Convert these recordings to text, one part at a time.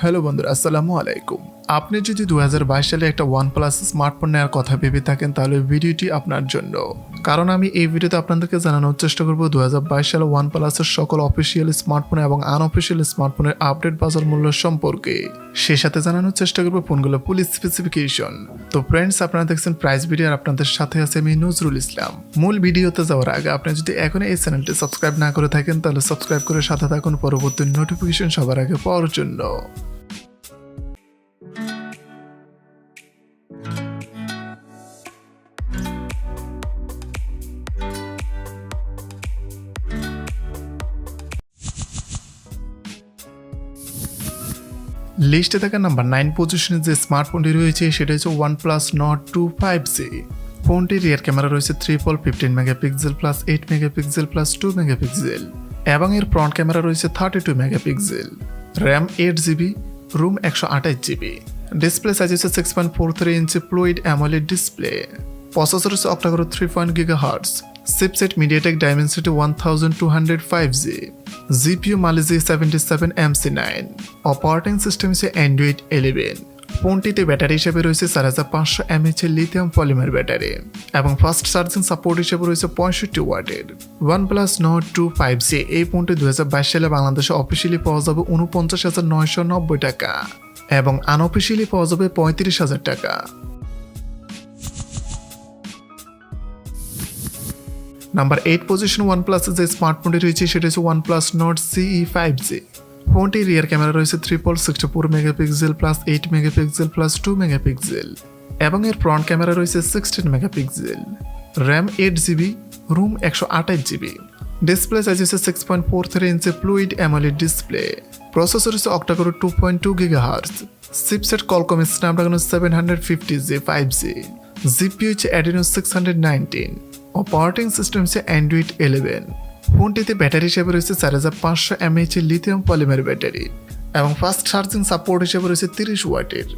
Hello বন্ধুরা, আসসালামু আলাইকুম। আপনি যদি 2022 সালে একটা OnePlus স্মার্টফোন নেওয়ার কথা ভেবে থাকেন তাহলে ভিডিওটি আপনার জন্য, কারণ আমি এই ভিডিওতে আপনাদেরকে জানানোর চেষ্টা করব 2022 সালে OnePlusের সকল অফিসিয়াল স্মার্টফোন এবং আনঅফিসিয়াল স্মার্টফোনের আপডেট বাজার মূল্য সম্পর্কে। সেই সাথে জানানোর চেষ্টা করব ফোনগুলো ফুল স্পেসিফিকেশন। তো ফ্রেন্ডস, আপনারা দেখছেন প্রাইস ভিডিও আর আপনাদের সাথে আছে আমি নজরুল ইসলাম। মূল ভিডিওতে যাওয়ার আগে আপনি যদি এখনো এই চ্যানেলটি সাবস্ক্রাইব না করে থাকেন তাহলে সাবস্ক্রাইব করে সাথে থাকুন পরবর্তী নোটিফিকেশন সবার আগে পাওয়ার জন্য। লিস্টে থাকা নাম্বার 9 পজিশনে যে স্মার্টফোনটি রয়েছে সেটা হচ্ছে OnePlus Nord N100 5G। ফোনটির রিয়ার ক্যামেরা রয়েছে triple 15 megapixel plus 8 megapixel plus 2 megapixel এবং এর ফ্রন্ট ক্যামেরা রয়েছে 32 megapixel. RAM 8GB, ROM 128GB। Display size হচ্ছে 6.43 inch fluid AMOLED display. Processor হচ্ছে octa core 3 GHz। Chipset MediaTek Dimensity 1205G। GPU Mali G 77 MC9। Operating system হচ্ছে Android 11। ফোনটিতে battery হিসেবে রয়েছে 4500 mAh এর লিথিয়াম পলিমার ব্যাটারি এবং fast charging support হিসেবে রয়েছে 65 ওয়াটের। OnePlus Nord N100 5G এই ফোনটি 2022 সালে বাংলাদেশে অফিসিয়ালি পাওয়া যাবে 49,990 টাকা এবং আনঅফিসিয়ালি পাওয়া যাবে 35,000 টাকা। নাম্বার 8 পজিশন OnePlus যে স্মার্টফোনটি রয়েছে সেটা হচ্ছে OnePlus Nord CE 5G। ফোনটির রিয়ার ক্যামেরা রয়েছে triple 64 megapixel plus 8 megapixel plus 2 megapixel এবং এর ফ্রন্ট ক্যামেরা রয়েছে 16 megapixel. RAM 8GB, ROM 128GB। Display size হচ্ছে 6.43 inch fluid AMOLED display. Processor হচ্ছে octa-core 2.2 GHz। Chipset Qualcomm Snapdragon 750G 5G। GPU হচ্ছে Adreno 619। Operating system হচ্ছে Android 11। ফোনটিতে battery হিসেবে রয়েছে 4500 mAh এর লিথিয়াম পলিমার ব্যাটারি এবং ফাস্ট চার্জিং সাপোর্ট হিসেবে রয়েছে 30 ওয়াটের।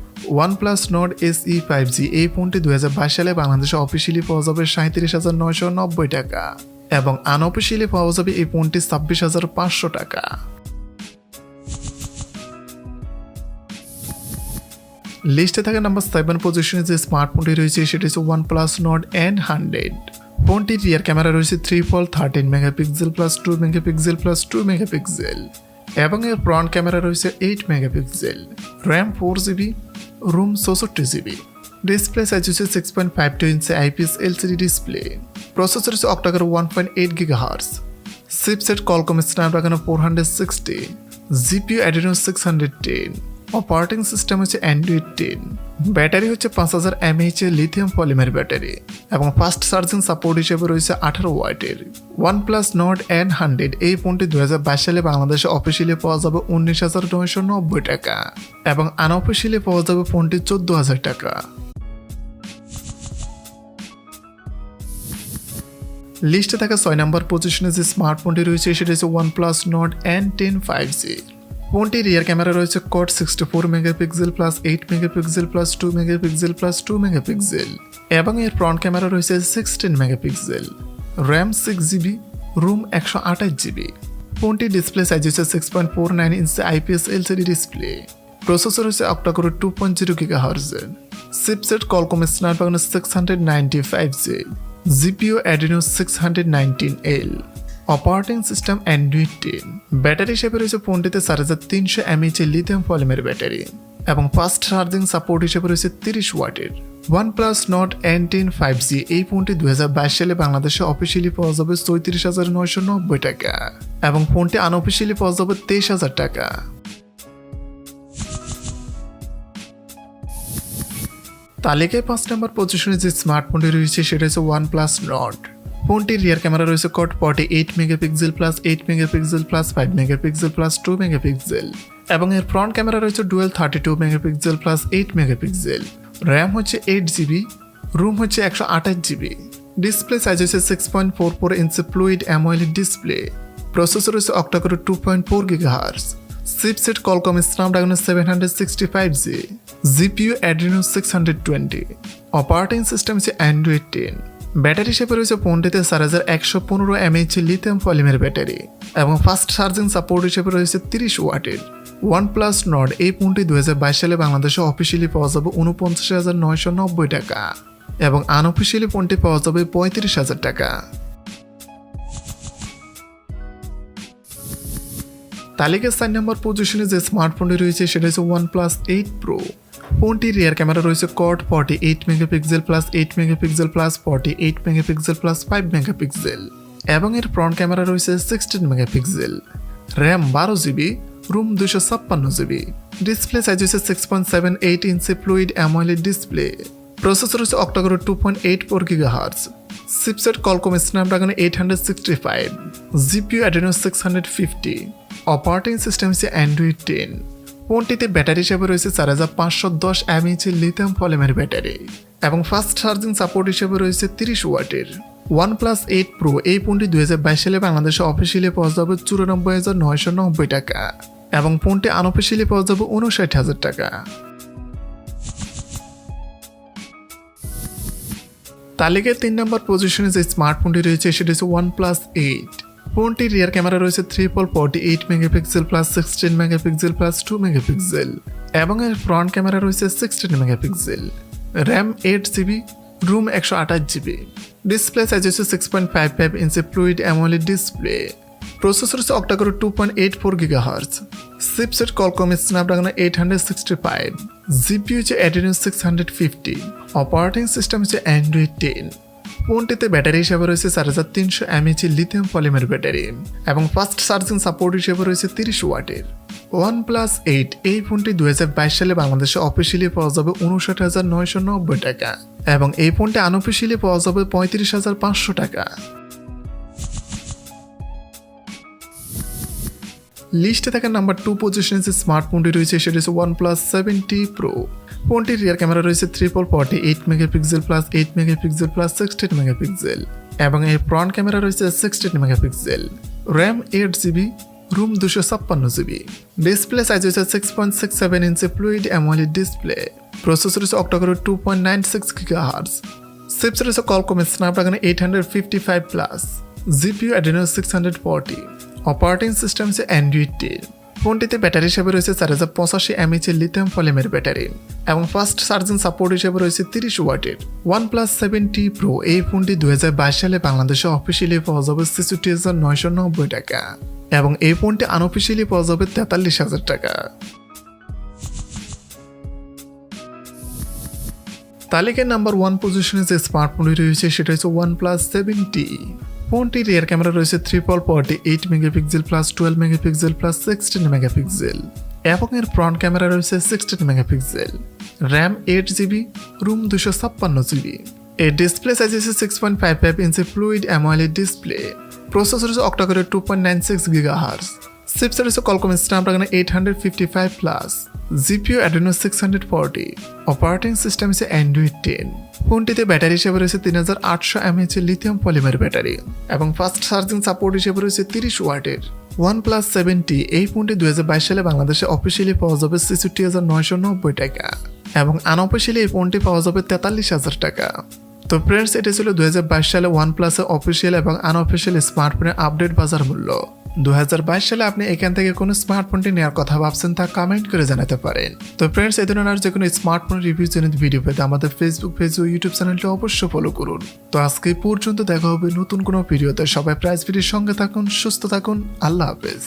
OnePlus Nord SE 5G এই ফোনটি 2022 সালে বাংলাদেশে অফিসিয়ালি পাওয়া যাবে 37,990 টাকা এবং আনঅফিসিয়ালি পাওয়া যাবে এই ফোনটি 26,500 টাকা। লিস্টে থাকা নাম্বার 7 পজিশনে যে স্মার্টফোনটি রয়েছে সেটি হচ্ছে OnePlus Nord N100। ফোনটির রিয়ার ক্যামেরা রয়েছে triple 13 megapixel plus 2 megapixel plus 2 megapixel এবং এর ফ্রন্ট ক্যামেরা রয়েছে 8 megapixel. RAM 4GB, room 64GB। Display size হচ্ছে 6.52 ইঞ্চি IPS LCD ডিসপ্লে। প্রসেসর হচ্ছে octa-core 1.8 GHz। Chipset Qualcomm Snapdragon 460। GPU Adreno 610। Operating system হচ্ছে Android 10। Battery হচ্ছে 5000 mAh এর lithium polymer battery এবং fast charging support হিসেবে রয়েছে 18 ওয়াটের। OnePlus Nord N100 এই ফোনটি 2022 সালে বাংলাদেশে অফিসিয়ালি পাওয়া যাবে 19,990 টাকা এবং আনঅফিসিয়ালি পাওয়া যাবে ফোনটি 14,000 টাকা। লিস্টে থাকা 6 নম্বর পজিশনে যে স্মার্টফোনটি রয়েছে সেটা হচ্ছে OnePlus Nord N10 5G। ফোনটির রিয়ার ক্যামেরা রয়েছে code 64 megapixel plus 8 megapixel plus 2 megapixel plus 2 megapixel এবং এর ফ্রন্ট ক্যামেরা রয়েছে 16 megapixel. RAM 6GB, room 128GB। ফোনটির ডিসপ্লে সাইজ হচ্ছে 6.49 ইঞ্চি IPS LCD ডিসপ্লে। প্রসেসর হচ্ছে octa-core 2.0 GHz। Chipset Qualcomm Snapdragon 695G। GPU Adreno 619L। Operating system Android 10। Battery হিসেবে রয়েছে ফোনটিতে 4300 mAh এর লিথিয়াম পলিমার ব্যাটারি এবং ফাস্ট চার্জিং সাপোর্ট হিসেবে রয়েছে 30 ওয়াটের। OnePlus Nord N10 5G এই ফোনটি 2022 সালে বাংলাদেশে অফিসিয়ালি পাওয়া যাবে 34,990 টাকা এবং ফোনটি আনঅফিসিয়ালি পাওয়া যাবে 23,000 টাকা। তালিকায় 5 নম্বর পজিশনে যে স্মার্টফোনটি রয়েছে সেটা হচ্ছে OnePlus Nord। ফোনটির রিয়ার ক্যামেরা রয়েছে code 48 megapixel plus 8 megapixel plus 5 megapixel plus 2 megapixel এবং এর ফ্রন্ট ক্যামেরা রয়েছে dual 32 megapixel plus 8 megapixel. RAM হচ্ছে 8GB, রুম হচ্ছে 128GB। ডিসপ্লে সাইজ হচ্ছে 6.44 ইঞ্চি ফ্লুইড অ্যামোলেড ডিসপ্লে। প্রসেসর হচ্ছে octa-core 2.4 GHz। Chipset Qualcomm Snapdragon 765G। GPU Adreno 620। Operating system হচ্ছে Android 10। Battery হিসেবে রয়েছে ফোনটিতে 4115 mAh লিথিয়াম পলিমার ব্যাটারি এবং ফাস্ট চার্জিং সাপোর্ট হিসেবে রয়েছে 30 ওয়াটের। OnePlus Nord এই ফোনটি 2022 সালে বাংলাদেশে অফিসিয়ালি পাওয়া যাবে 49,990 টাকা এবং আনঅফিসিয়ালি ফোনটি পাওয়া যাবে 35,000 টাকা। তালিকার 4 নম্বর পজিশনে যে স্মার্টফোনটি রয়েছে সেটা হচ্ছে OnePlus 8 Pro। ফোনটির রিয়ার ক্যামেরা রয়েছে quad 48 megapixel plus 8 megapixel plus 48 megapixel plus 5 megapixel এবং এর ফ্রন্ট ক্যামেরা রয়েছে 16 megapixel, RAM 12 GB, room 256 GB, display size হচ্ছে 6.78 ইঞ্চি ফ্লুইড অ্যামোলেড ডিসপ্লে, প্রসেসর হচ্ছে octa-core 2.84 GHz, chipset Qualcomm Snapdragon 865, GPU Adreno 650, operating system হচ্ছে Android 10। ফোনটিতে battery হিসেবে রয়েছে 4510 mAh lithium polymer battery এবং ফাস্ট চার্জিং সাপোর্ট হিসেবে রয়েছে 30 ওয়াটের। OnePlus 8 Pro এই ফোনটি 2022 সালে বাংলাদেশে অফিসিয়ালি পাওয়া যাবে 94,990 টাকা এবং ফোনটি আনঅফিসিয়ালি পাওয়া যাবে 59,000 টাকা। তালিকার 3 নম্বর পজিশনে যে স্মার্টফোনটি রয়েছে সেটি হচ্ছে OnePlus 8। ফোনটির রিয়ার ক্যামেরা রয়েছে 48 megapixel plus 16 megapixel plus 2 megapixel এবং এর ফ্রন্ট ক্যামেরা রয়েছে 16 megapixel, RAM 8 GB, room 128 GB, display size হচ্ছে 6.55 ইঞ্চি ফ্লুইড অ্যামোলেড ডিসপ্লে, প্রসেসর হচ্ছে octa-core 2.84 GHz, chipset Qualcomm Snapdragon 865, GPU হচ্ছে অ্যাড্রেনো 650, অপারেটিং সিস্টেম হচ্ছে অ্যান্ড্রয়েড 10। ফোনটিতে ব্যাটারি হিসেবে রয়েছে 4300 mAh লিথিয়াম পলিমার ব্যাটারি এবং ফাস্ট চার্জিং সাপোর্ট হিসেবে রয়েছে 30 ওয়াটের। OnePlus 8 এই ফোনটি 2022 সালে বাংলাদেশে অফিসিয়ালি পাওয়া যাবে 59,990 টাকা এবং এই ফোনটি আনঅফিসিয়ালি পাওয়া যাবে 35,500 টাকা। লিস্টে থাকা নাম্বার 2 পজিশনে যে স্মার্টফোনটি রয়েছে সেটি হচ্ছে OnePlus 7T Pro। ফোনটির রিয়ার ক্যামেরা রয়েছে 48 megapixel plus 8 megapixel plus 16 megapixel এবং এর ফ্রন্ট ক্যামেরা রয়েছে 16 megapixel, RAM 8 GB, room 256 GB, display size হচ্ছে 6.67 ইঞ্চি ফ্লুইড অ্যামোলেড ডিসপ্লে, প্রসেসর হচ্ছে অক্টাকোর 2.96 GHz, চিপসেট হচ্ছে Qualcomm Snapdragon 855 plus, GPU Adreno 640, operating system হচ্ছে Android 10। ফোনটিতে battery হিসেবে রয়েছে 4085 mAh লিথিয়াম পলিমার ব্যাটারি এবং ফাস্ট চার্জিং সাপোর্ট হিসেবে রয়েছে 30 ওয়াটের। OnePlus 7T Pro এই ফোনটি 2022 সালে বাংলাদেশে অফিসিয়ালি পাওয়া যাবে 66,990 টাকা এবং এই ফোনটি আনঅফিসিয়ালি পাওয়া যাবে 43,000 টাকা। তালিকার নাম্বার 1 পজিশনে যে স্মার্টফোনটি রয়েছে সেটা হচ্ছে OnePlus 7T। ফোনটির রিয়ার ক্যামেরা রয়েছে 48 megapixel plus 12 megapixel plus 16 megapixel এবং এর ফ্রন্ট ক্যামেরা রয়েছে 16 megapixel, RAM 8 GB, room 256 GB, এর ডিসপ্লে সাইজ হচ্ছে 6.55 ইঞ্চি ফ্লুইড অ্যামোলেড ডিসপ্লে, প্রসেসর হচ্ছে অক্টাকোর 2.96 GHz, চিপসেট হচ্ছে Qualcomm Snapdragon 855 plus, GPU Adreno 640, operating system হচ্ছে অ্যান্ড্রয়েড 10। ফোনটিতে ব্যাটারি হিসেবে রয়েছে 3800 mAh লিথিয়াম পলিমার ব্যাটারি এবং ফাস্ট চার্জিং সাপোর্ট হিসেবে রয়েছে 30 ওয়াটের। OnePlus 7T এই ফোনটি 2022 সালে বাংলাদেশে অফিসিয়ালি পাওয়া যাবে 66,990 টাকা এবং আনঅফিসিয়ালি এই ফোনটি পাওয়া যাবে 43,000 টাকা। তো ফ্রেন্ডস, এটা ছিল 2022 সালে OnePlus এর অফিসিয়াল এবং আনঅফিসিয়াল স্মার্টফোনের আপডেট বাজার মূল্য। 2022 সালে আপনি এখান থেকে কোনো স্মার্টফোনটি নেওয়ার কথা ভাবছেন তা কমেন্ট করে জানাতে পারেন। তো ফ্রেন্ডস, এই ধরনের আর যে কোনো স্মার্টফোন রিভিউ জনিত ভিডিও পেতে আমাদের ফেসবুক পেজ ও ইউটিউব চ্যানেলটি অবশ্যই ফলো করুন। তো আজকে পর্যন্ত দেখা হবে নতুন কোনো ভিডিওতে। সবাই প্রাইস ভিডিওর সঙ্গে থাকুন, সুস্থ থাকুন, আল্লাহ হাফেজ।